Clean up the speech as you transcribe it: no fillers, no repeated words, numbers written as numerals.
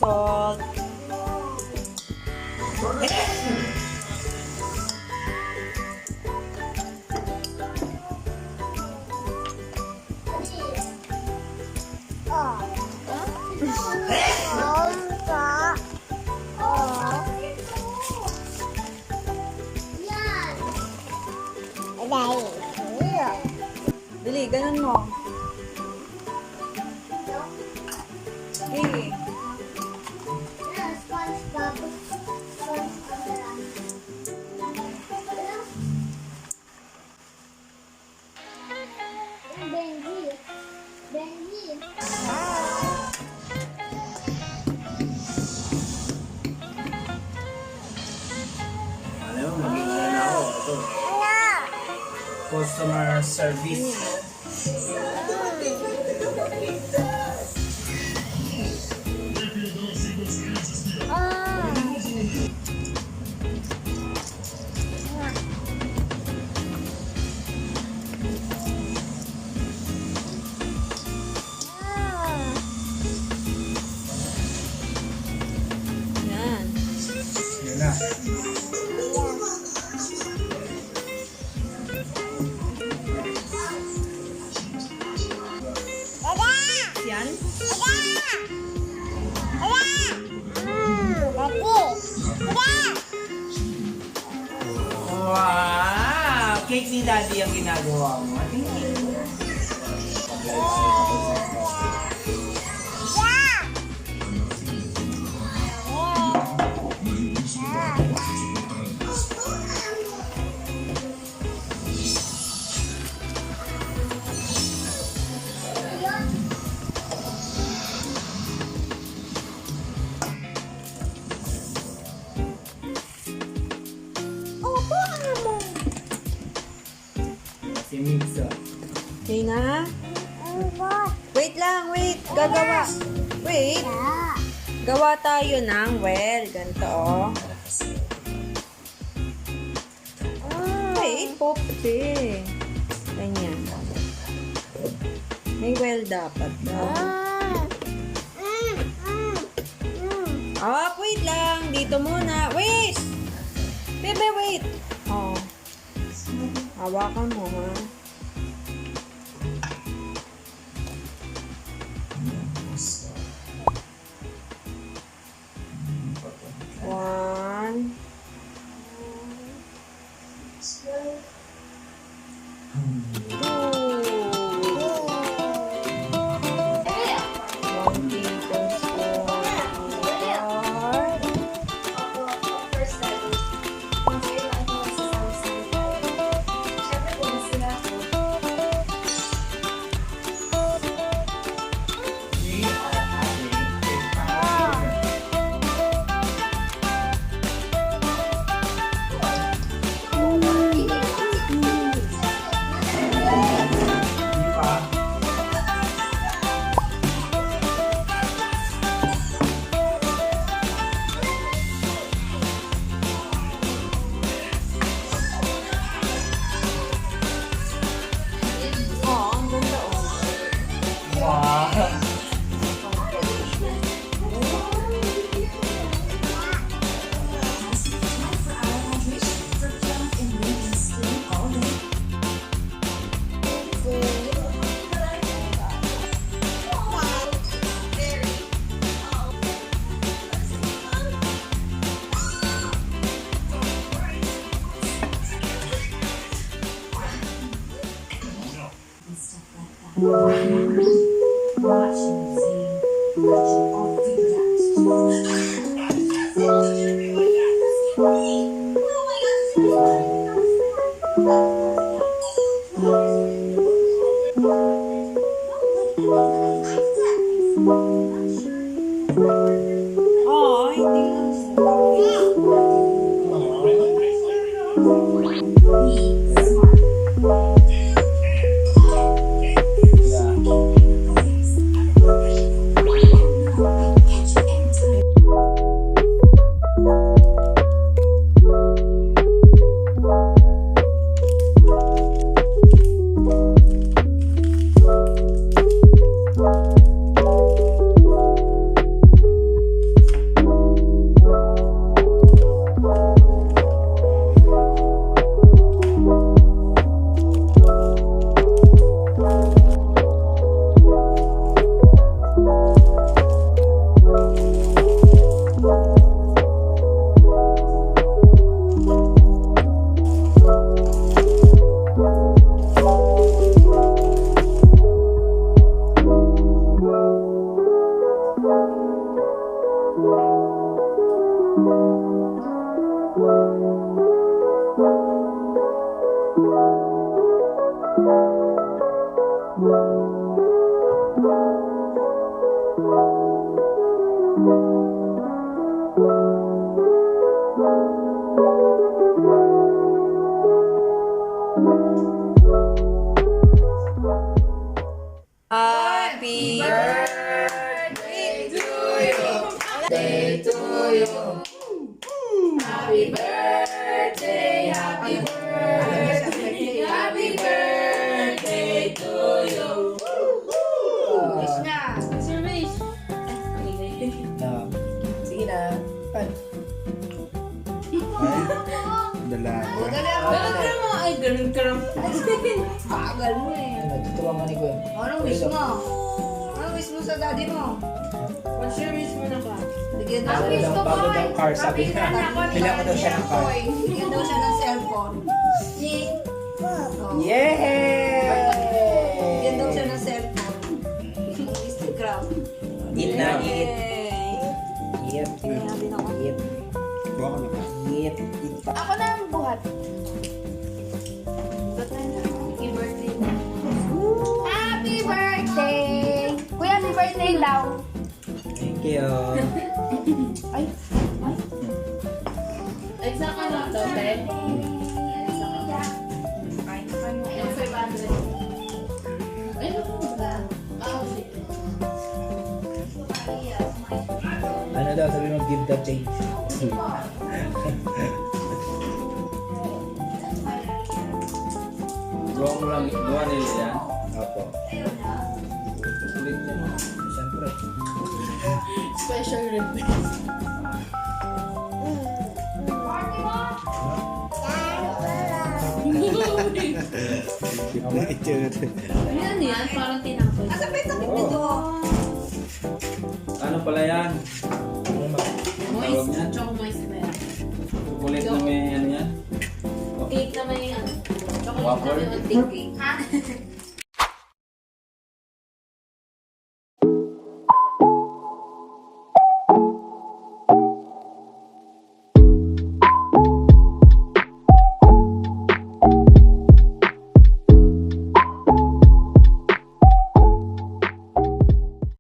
Salt. Dali, ganun mo. Okay. Alam mo, magiging na ako. Ito. Customer service. Yan. Yun na. Yan. Wow! Cake ni Daddy ang ginagawa mo. Thank you. Si Mixa. Okay na? Wait lang, wait. Gagawa. Wait. Gawa tayo ng, well, ganito, oh. Wait, puti. Ganyan. May well dapat daw. Wait lang. Dito muna. Wait! Bebe, wait. Oh. Hawakan mo, ha? One. Oh, hindi lang. birthday to you. Day to you. Happy birthday, happy birthday, happy birthday to you. Wish na. Sir Wish. Na. Sige na. Pan. Dalaga. Ganun mo. Ay, ganun ka lang. Bagal mo eh. Natutuwa man ni Kuya. Anong wish mo? Anong wish mo sa daddy mo? What's your wish mo na ba? Bigyan daw Bago siya. daw, bago daw car, sabi niya. Kailangan daw siya ng car. Bigyan daw siya ng cellphone. Oh. Yay! Bigyan daw siya ng cellphone. Instagram. Eat na, eat. Yay! Eat. Sinabi na ko. Eat. Buha ka na ba? Eat. Eat pa. Ako na ang buhat. Happy birthday na. Happy birthday! Kuya, happy birthday daw. Thank you. Ay, ay. Exam ka lang daw, te. Ano daw, sabi mo, give the change. Gawa mo lang, gawa nila yan. Opo. Ulit niya. Siyempre. Special request. Ano yan? Parang tinapos. Asa pa yung nito? Ano pala yan? Ano ba? Tawag niyan? Choco moist ba yan? Chocolate na may ano yan? Cake na may ano. Chocolate na Waffle? may unting cake.